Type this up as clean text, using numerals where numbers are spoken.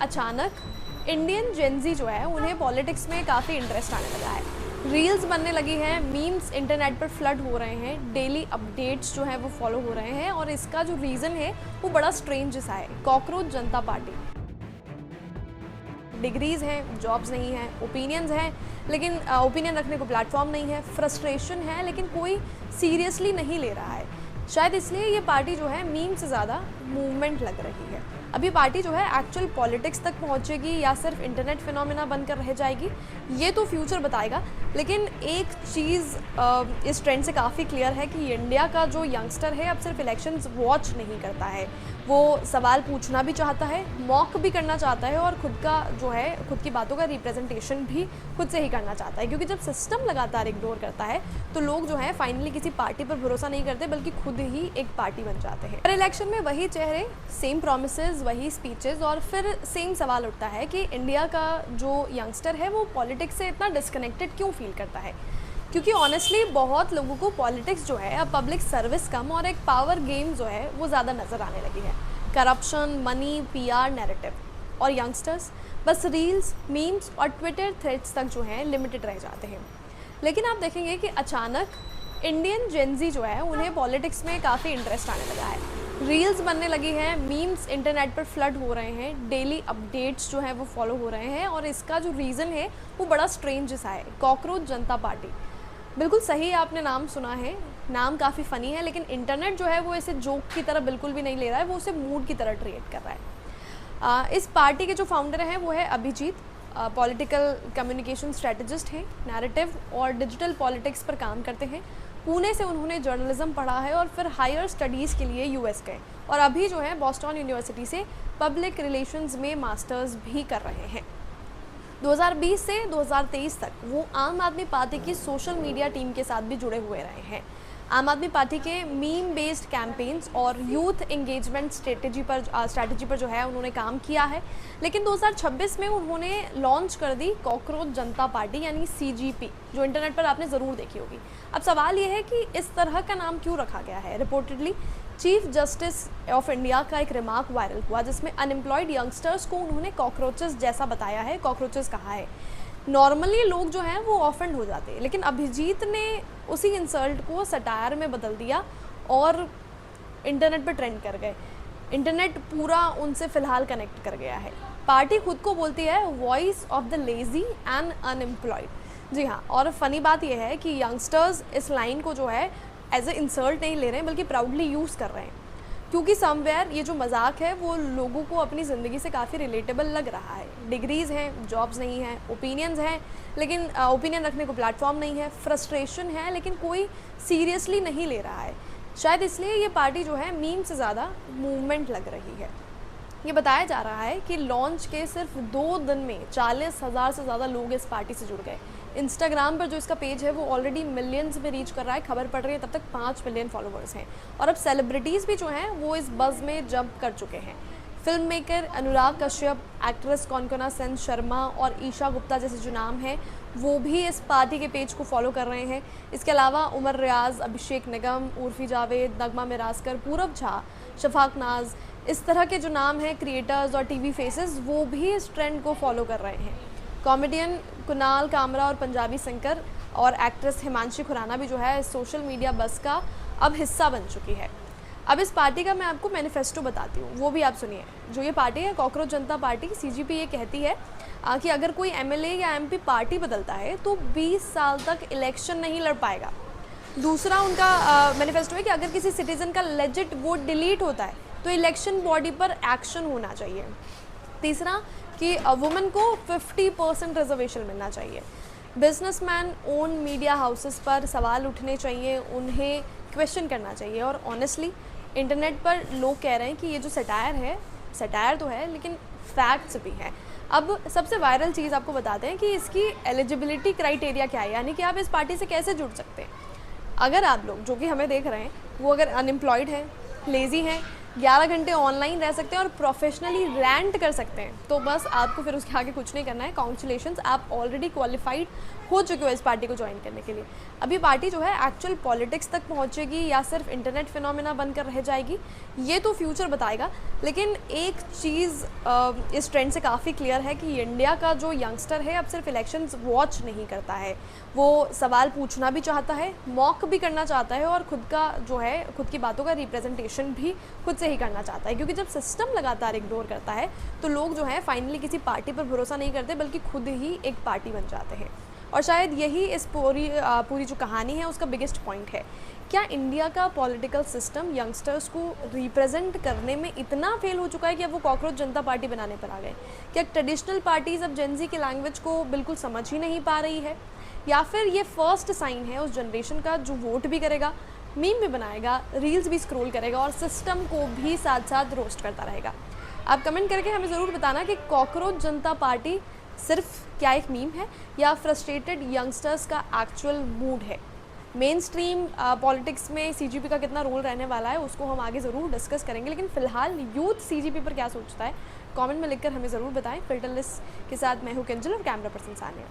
अचानक Indian Gen Z जो है उन्हें पॉलिटिक्स में काफ़ी इंटरेस्ट आने लगा है। रील्स बनने लगी हैं, मीम्स इंटरनेट पर फ्लड हो रहे हैं, डेली अपडेट्स जो हैं वो फॉलो हो रहे हैं और इसका जो रीज़न है वो बड़ा स्ट्रेंज सा है। कॉकरोच जनता पार्टी। डिग्रीज हैं, जॉब्स नहीं हैं, ओपिनियंस हैं लेकिन ओपिनियन रखने को प्लेटफॉर्म नहीं है, फ्रस्ट्रेशन है लेकिन कोई सीरियसली नहीं ले रहा है। शायद इसलिए ये पार्टी जो है मीम से ज़्यादा मूवमेंट लग रही है। अब ये पार्टी जो है एक्चुअल पॉलिटिक्स तक पहुंचेगी या सिर्फ इंटरनेट फिनोमेना बनकर रह जाएगी, ये तो फ्यूचर बताएगा। लेकिन एक चीज़ इस ट्रेंड से काफ़ी क्लियर है कि इंडिया का जो यंगस्टर है अब सिर्फ इलेक्शंस वॉच नहीं करता है, वो सवाल पूछना भी चाहता है, मॉक भी करना चाहता है और खुद का जो है खुद की बातों का रिप्रेजेंटेशन भी खुद से ही करना चाहता है। क्योंकि जब सिस्टम लगातार इग्नोर करता है तो लोग जो है फाइनली किसी पार्टी पर भरोसा नहीं करते बल्कि खुद ही एक पार्टी बन जाते हैं। पर इलेक्शन में वही चेहरे, सेम प्रॉमिसेस, वही स्पीचेस और फिर सेम सवाल उठता है कि इंडिया का जो यंगस्टर है वो पॉलिटिक्स से इतना डिस्कनेक्टेड क्यों फील करता है। क्योंकि ऑनेस्टली बहुत लोगों को पॉलिटिक्स जो है अब पब्लिक सर्विस कम और एक पावर गेम जो है वो ज़्यादा नज़र आने लगी है। करप्शन, मनी, पीआर, नैरेटिव और यंगस्टर्स बस रील्स, मीम्स और ट्विटर थ्रेड्स तक जो हैं लिमिटेड रह जाते हैं। लेकिन आप देखेंगे कि अचानक इंडियन जेनजी जो है उन्हें पॉलिटिक्स में काफ़ी इंटरेस्ट आने लगा है। रील्स बनने लगी हैं, मीम्स इंटरनेट पर फ्लड हो रहे हैं, डेली अपडेट्स जो हैं वो फॉलो हो रहे हैं और इसका जो रीज़न है वो बड़ा स्ट्रेंज सा है। कॉकरोच जनता पार्टी। बिल्कुल सही आपने नाम सुना है, नाम काफ़ी फ़नी है लेकिन इंटरनेट जो है वो इसे जोक की तरह बिल्कुल भी नहीं ले रहा है, वो उसे मूड की तरह ट्रीट कर रहा है। इस पार्टी के जो फाउंडर हैं वो है अभिजीत, पॉलिटिकल कम्युनिकेशन स्ट्रेटजिस्ट हैं, नैरेटिव और डिजिटल पॉलिटिक्स पर काम करते हैं। पुणे से उन्होंने जर्नलिज्म पढ़ा है और फिर हायर स्टडीज़ के लिए यूएस गए और अभी जो है बॉस्टन यूनिवर्सिटी से पब्लिक रिलेशंस में मास्टर्स भी कर रहे हैं। 2020 से 2023 तक वो आम आदमी पार्टी की सोशल मीडिया टीम के साथ भी जुड़े हुए रहे हैं। आम आदमी पार्टी के मीम बेस्ड कैंपेन्स और यूथ एंगेजमेंट स्ट्रेटजी पर जो है उन्होंने काम किया है। लेकिन 2026 में उन्होंने लॉन्च कर दी कॉकरोच जनता पार्टी यानी सीजीपी, जो इंटरनेट पर आपने ज़रूर देखी होगी। अब सवाल ये है कि इस तरह का नाम क्यों रखा गया है। Reportedly chief justice of India का एक रिमार्क वायरल हुआ जिसमें अनएम्प्लॉयड यंगस्टर्स को उन्होंने कॉकरोचेस जैसा बताया है, कॉकरोचेस कहा है। नॉर्मली लोग जो हैं वो ऑफेंड हो जाते हैं लेकिन अभिजीत ने उसी इंसल्ट को सटायर में बदल दिया और इंटरनेट पर ट्रेंड कर गए। इंटरनेट पूरा उनसे फ़िलहाल कनेक्ट कर गया है। पार्टी खुद को बोलती है voice of the lazy and unemployed. जी हाँ, और फ़नी बात यह है कि यंगस्टर्स इस लाइन को जो है एज ए इंसल्ट नहीं ले रहे हैं बल्कि प्राउडली यूज़ कर रहे हैं क्योंकि समवेयर ये जो मजाक है वो लोगों को अपनी ज़िंदगी से काफ़ी रिलेटेबल लग रहा है। डिग्रीज़ हैं, जॉब्स नहीं हैं, ओपिनियंस हैं लेकिन ओपिनियन रखने को प्लेटफॉर्म नहीं है, फ्रस्ट्रेशन है लेकिन कोई सीरियसली नहीं ले रहा है। शायद इसलिए ये पार्टी जो है मीम से ज़्यादा मूवमेंट लग रही है। ये बताया जा रहा है कि लॉन्च के सिर्फ 2 दिन में 40,000 से ज़्यादा लोग इस पार्टी से जुड़ गए। इंस्टाग्राम पर जो इसका पेज है वो ऑलरेडी मिलियंस में रीच कर रहा है, खबर पड़ रही है तब तक 5 मिलियन फॉलोअर्स हैं और अब सेलिब्रिटीज़ भी जो हैं वो इस बज़ में जंप कर चुके हैं। Film maker Anurag Kashyap, actress कॉन्कोना Sen Sharma और ईशा गुप्ता जैसे जो नाम हैं वो भी इस पार्टी के पेज को फॉलो कर रहे हैं। इसके अलावा उमर रियाज, अभिषेक निगम, उर्फी जावेद, नगमा मिरासकर, पूरब झा, शफाक नाज, इस तरह के जो नाम हैं क्रिएटर्स और टीवी फेसेस वो भी इस ट्रेंड को फॉलो कर रहे हैं। कॉमेडियन कुणाल कामरा और पंजाबी सिंगर और एक्ट्रेस हिमांशी खुराना भी जो है सोशल मीडिया बस का अब हिस्सा बन चुकी है। अब इस पार्टी का मैं आपको मैनिफेस्टो बताती हूँ, वो भी आप सुनिए। जो ये पार्टी है कॉकरोच जनता पार्टी सीजीपी, ये कहती है कि अगर कोई एमएलए या एमपी पार्टी बदलता है तो 20 साल तक इलेक्शन नहीं लड़ पाएगा। दूसरा उनका मैनिफेस्टो है कि अगर किसी सिटीज़न का लेजिट वोट डिलीट होता है तो इलेक्शन बॉडी पर एक्शन होना चाहिए। तीसरा कि वुमेन को 50% रिजर्वेशन मिलना चाहिए। बिजनेसमैन ओन मीडिया हाउसेस पर सवाल उठने चाहिए, उन्हें क्वेश्चन करना चाहिए। और ऑनेस्टली इंटरनेट पर लोग कह रहे हैं कि ये जो सटायर है, सटायर तो है लेकिन फैक्ट्स भी हैं। अब सबसे वायरल चीज़ आपको बताते हैं कि इसकी एलिजिबिलिटी क्राइटेरिया क्या है, यानी कि आप इस पार्टी से कैसे जुड़ सकते हैं। अगर आप लोग जो कि हमें देख रहे हैं वो अगर अनएम्प्लॉयड हैं, लेज़ी हैं, 11 घंटे ऑनलाइन रह सकते हैं और प्रोफेशनली रैंट कर सकते हैं, तो बस आपको फिर उसके आगे कुछ नहीं करना है। कॉन्ग्रेचुलेशंस, आप ऑलरेडी क्वालिफाइड हो चुके हो इस पार्टी को ज्वाइन करने के लिए। अब ये पार्टी जो है एक्चुअल पॉलिटिक्स तक पहुंचेगी या सिर्फ इंटरनेट फिनोमेना बनकर रह जाएगी, ये तो फ्यूचर बताएगा। लेकिन एक चीज़ इस ट्रेंड से काफ़ी क्लियर है कि इंडिया का जो यंगस्टर है अब सिर्फ इलेक्शंस वॉच नहीं करता है, वो सवाल पूछना भी चाहता है, मॉक भी करना चाहता है और खुद का जो है खुद की बातों का रिप्रेजेंटेशन भी खुद से ही करना चाहता है। क्योंकि जब सिस्टम लगातार इग्नोर करता है तो लोग जो है फाइनली किसी पार्टी पर भरोसा नहीं करते बल्कि खुद ही एक पार्टी बन जाते हैं। और शायद यही इस पूरी जो कहानी है उसका बिगेस्ट पॉइंट है। क्या इंडिया का पॉलिटिकल सिस्टम यंगस्टर्स को रिप्रेजेंट करने में इतना फेल हो चुका है कि अब वो कॉकरोच जनता पार्टी बनाने पर आ गए? क्या ट्रेडिशनल पार्टीज़ अब जेन ज़ी की लैंग्वेज को बिल्कुल समझ ही नहीं पा रही है? या फिर ये फर्स्ट साइन है उस जनरेशन का जो वोट भी करेगा, मीम भी बनाएगा, रील्स भी स्क्रॉल करेगा और सिस्टम को भी साथ साथ रोस्ट करता रहेगा? आप कमेंट करके हमें ज़रूर बताना कि कॉकरोच जनता पार्टी सिर्फ क्या एक मीम है या फ्रस्ट्रेटेड यंगस्टर्स का एक्चुअल मूड है। मेन स्ट्रीम पॉलिटिक्स में सीजीपी का कितना रोल रहने वाला है उसको हम आगे ज़रूर डिस्कस करेंगे, लेकिन फ़िलहाल यूथ सीजीपी पर क्या सोचता है कमेंट में लिखकर हमें ज़रूर बताएं। फिल्टरलेस के साथ मैं हूँ किंजल और कैमरा पर्सन सानिया।